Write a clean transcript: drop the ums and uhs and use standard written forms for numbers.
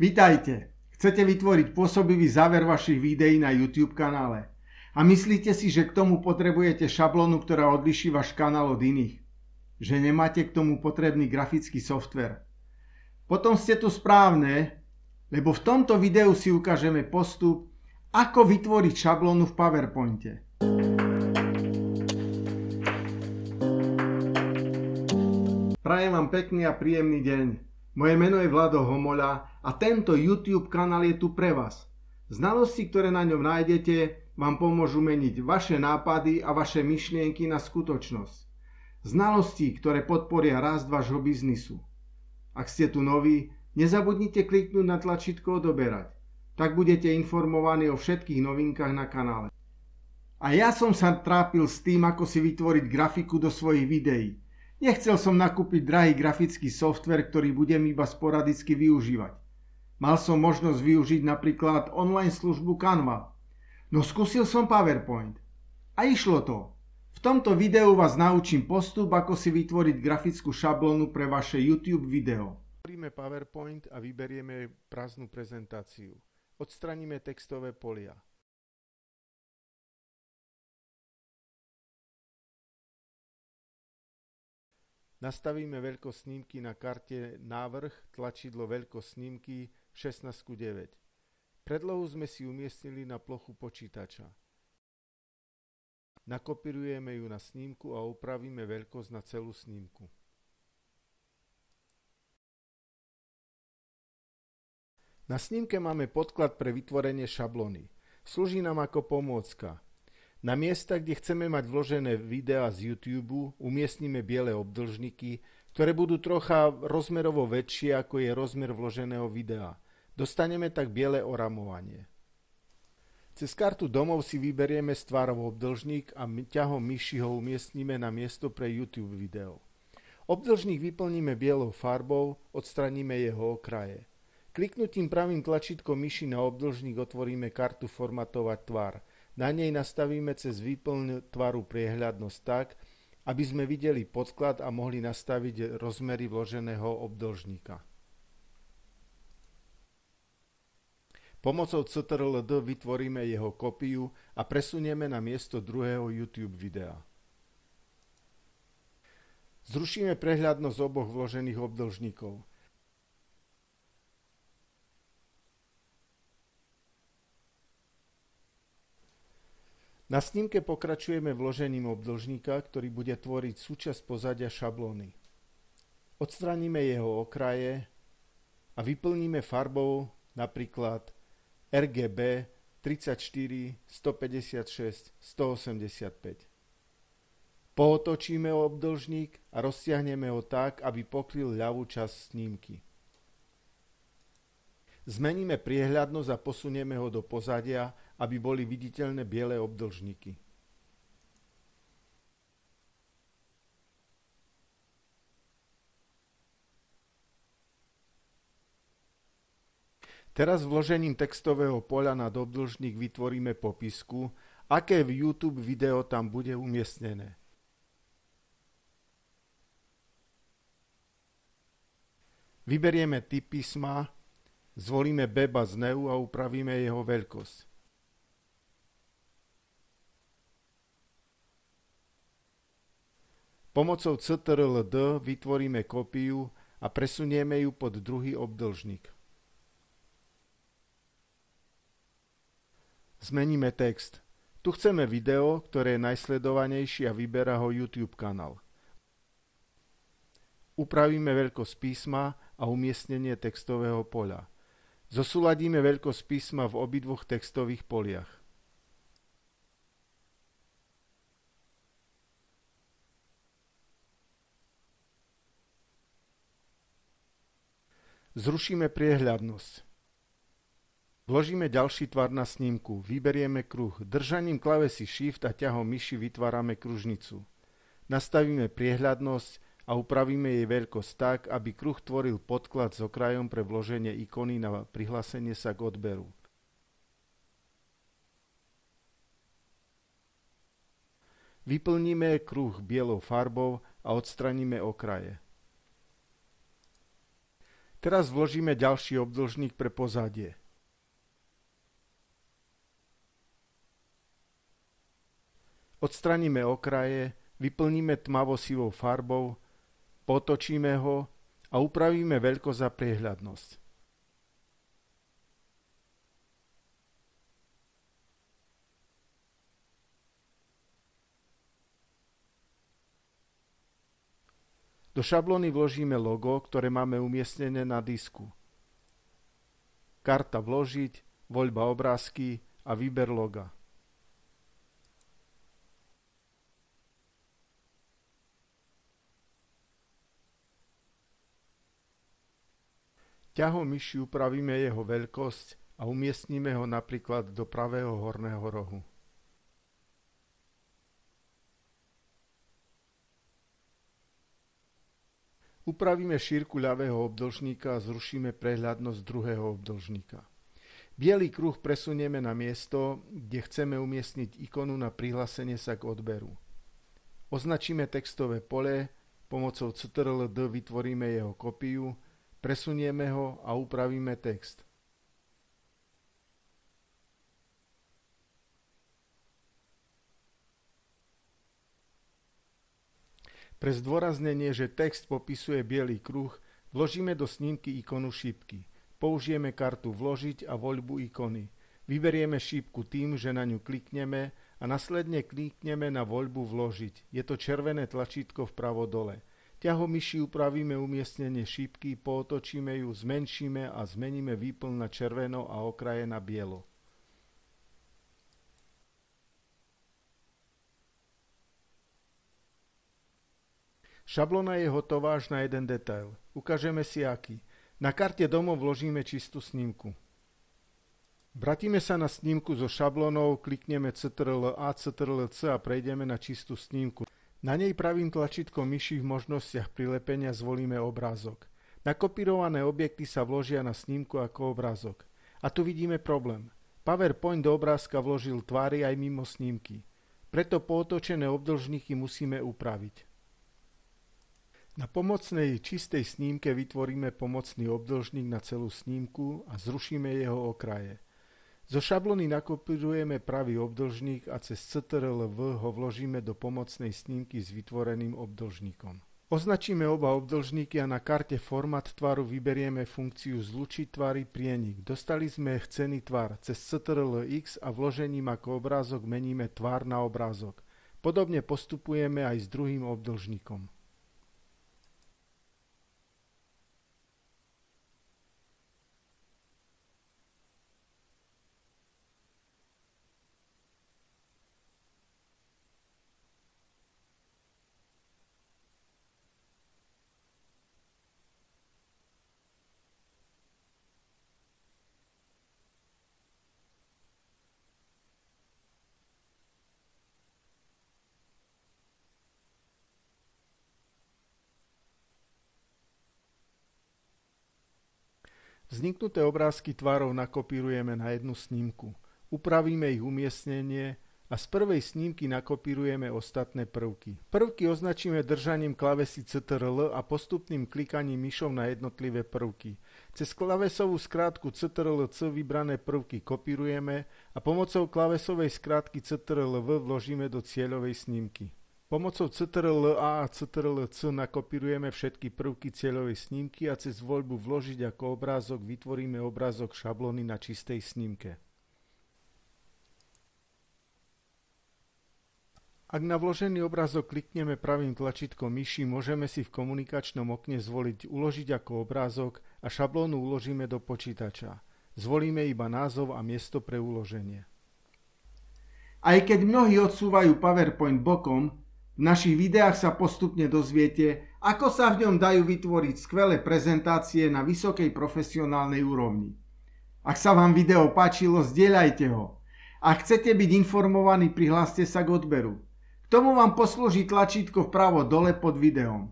Vitajte! Chcete vytvoriť pôsobivý záver vašich videí na YouTube kanále. A myslíte si, že k tomu potrebujete šablónu, ktorá odliší váš kanál od iných? Že nemáte k tomu potrebný grafický software? Potom ste tu správne, lebo v tomto videu si ukážeme postup, ako vytvoriť šablónu v PowerPointe. Prajem vám pekný a príjemný deň. Moje meno je Vlado Homoľa a tento YouTube kanál je tu pre vás. Znalosti, ktoré na ňom nájdete, vám pomôžu meniť vaše nápady a vaše myšlienky na skutočnosť. Znalosti, ktoré podporia rast vášho biznisu. Ak ste tu noví, nezabudnite kliknúť na tlačítko odoberať. Tak budete informovaní o všetkých novinkách na kanále. A ja som sa trápil s tým, ako si vytvoriť grafiku do svojich videí. Nechcel som nakúpiť drahý grafický software, ktorý budem iba sporadicky využívať. Mal som možnosť využiť napríklad online službu Canva. No skúsil som PowerPoint. A išlo to. V tomto videu vás naučím postup, ako si vytvoriť grafickú šablónu pre vaše YouTube video. Otvoríme PowerPoint a vyberieme prázdnu prezentáciu. Odstraníme textové polia. Nastavíme veľkosť snímky na karte Návrh, tlačidlo Veľkosť snímky 16:9. Predlohu sme si umiestnili na plochu počítača. Nakopírujeme ju na snímku a upravíme veľkosť na celú snímku. Na snímke máme podklad pre vytvorenie šablóny. Slúži nám ako pomôcka. Na miesta, kde chceme mať vložené videá z YouTube, umiestnime biele obdĺžniky, ktoré budú trocha rozmerovo väčšie, ako je rozmer vloženého videa. Dostaneme tak biele oramovanie. Cez kartu domov si vyberieme z tvárov obdĺžnik a ťahom myši ho umiestnime na miesto pre YouTube video. Obdĺžnik vyplníme bielou farbou, odstraníme jeho okraje. Kliknutím pravým tlačítkom myši na obdĺžnik otvoríme kartu Formatovať tvar. Na nej nastavíme cez výplň tvaru priehľadnosť tak, aby sme videli podklad a mohli nastaviť rozmery vloženého obdĺžnika. Pomocou Ctrl+D vytvoríme jeho kópiu a presunieme na miesto druhého YouTube videa. Zrušíme prehľadnosť oboch vložených obdĺžnikov. Na snímke pokračujeme vložením obdĺžnika, ktorý bude tvoriť súčasť pozadia šablóny. Odstraníme jeho okraje a vyplníme farbou napríklad RGB 34, 156, 185. Pootočíme obdĺžnik a roztiahneme ho tak, aby pokryl ľavú časť snímky. Zmeníme priehľadnosť a posunieme ho do pozadia, aby boli viditeľné biele obdĺžniky. Teraz vložením textového poľa nad obdĺžnik vytvoríme popisku, aké v YouTube video tam bude umiestnené. Vyberieme typ písma, zvolíme Beba z NEU a upravíme jeho veľkosť. Pomocou Ctrl+D vytvoríme kópiu a presunieme ju pod druhý obdĺžnik. Zmeníme text. Tu chceme video, ktoré je najsledovanejšie a vyberá ho YouTube kanál. Upravíme veľkosť písma a umiestnenie textového poľa. Zosúladíme veľkosť písma v obidvoch textových poliach. Zrušíme priehľadnosť. Vložíme ďalší tvar na snímku. Vyberieme kruh. Držaním klávesy Shift a ťahom myši vytvárame kružnicu. Nastavíme priehľadnosť a upravíme jej veľkosť tak, aby kruh tvoril podklad s okrajom pre vloženie ikony na prihlásenie sa k odberu. Vyplníme kruh bielou farbou a odstraníme okraje. Teraz vložíme ďalší obdĺžnik pre pozadie. Odstraníme okraje, vyplníme tmavo-sivou farbou, potočíme ho a upravíme veľkosť a priehľadnosť. Do šablóny vložíme logo, ktoré máme umiestnené na disku. Karta vložiť, voľba obrázky a výber loga. Ťahom myši upravíme jeho veľkosť a umiestnime ho napríklad do pravého horného rohu. Upravíme šírku ľavého obdĺžníka a zrušíme prehľadnosť druhého obdĺžníka. Bielý kruh presunieme na miesto, kde chceme umiestniť ikonu na prihlásenie sa k odberu. Označíme textové pole, pomocou Ctrl+D vytvoríme jeho kópiu, presunieme ho a upravíme text. Pre zdôraznenie, že text popisuje biely kruh, vložíme do snímky ikonu šípky. Použijeme kartu Vložiť a voľbu ikony. Vyberieme šípku tým, že na ňu klikneme a následne klikneme na voľbu Vložiť. Je to červené tlačítko vpravo dole. Ťahom myši upravíme umiestnenie šípky, pootočíme ju, zmenšíme a zmeníme výplň na červeno a okraje na bielo. Šablóna je hotová až na jeden detail. Ukážeme si aký. Na karte domov vložíme čistú snímku. Vrátime sa na snímku so šablónou, klikneme Ctrl+A, Ctrl+C a prejdeme na čistú snímku. Na nej pravým tlačítkom myši v možnostiach prilepenia zvolíme obrázok. Nakopírované objekty sa vložia na snímku ako obrázok. A tu vidíme problém. PowerPoint do obrázka vložil tvary aj mimo snímky. Preto pootočené obdĺžniky musíme upraviť. Na pomocnej čistej snímke vytvoríme pomocný obdĺžnik na celú snímku a zrušíme jeho okraje. Zo šablóny nakopírujeme pravý obdĺžnik a cez Ctrl+V ho vložíme do pomocnej snímky s vytvoreným obdĺžnikom. Označíme oba obdĺžniky a na karte Format tvaru vyberieme funkciu Zlučiť tvary prienik. Dostali sme chcený tvar. Cez Ctrl+X a vložením ako obrázok meníme tvár na obrázok. Podobne postupujeme aj s druhým obdĺžnikom. Vzniknuté obrázky tvarov nakopírujeme na jednu snímku. Upravíme ich umiestnenie a z prvej snímky nakopírujeme ostatné prvky. Prvky označíme držaním klávesy Ctrl a postupným klikaním myšou na jednotlivé prvky. Cez klávesovú skrátku Ctrl+C vybrané prvky kopírujeme a pomocou klávesovej skrátky Ctrl+V vložíme do cieľovej snímky. Pomocou Ctrl+A a Ctrl+C nakopírujeme všetky prvky cieľovej snímky a cez voľbu Vložiť ako obrázok vytvoríme obrázok šablóny na čistej snímke. Ak na vložený obrázok klikneme pravým tlačítkom myši, môžeme si v komunikačnom okne zvoliť Uložiť ako obrázok a šablónu uložíme do počítača. Zvolíme iba názov a miesto pre uloženie. Aj keď mnohí odsúvajú PowerPoint bokom, v našich videách sa postupne dozviete, ako sa v ňom dajú vytvoriť skvelé prezentácie na vysokej profesionálnej úrovni. Ak sa vám video páčilo, zdieľajte ho. Ak chcete byť informovaní, prihláste sa k odberu. K tomu vám poslúži tlačítko vpravo dole pod videom.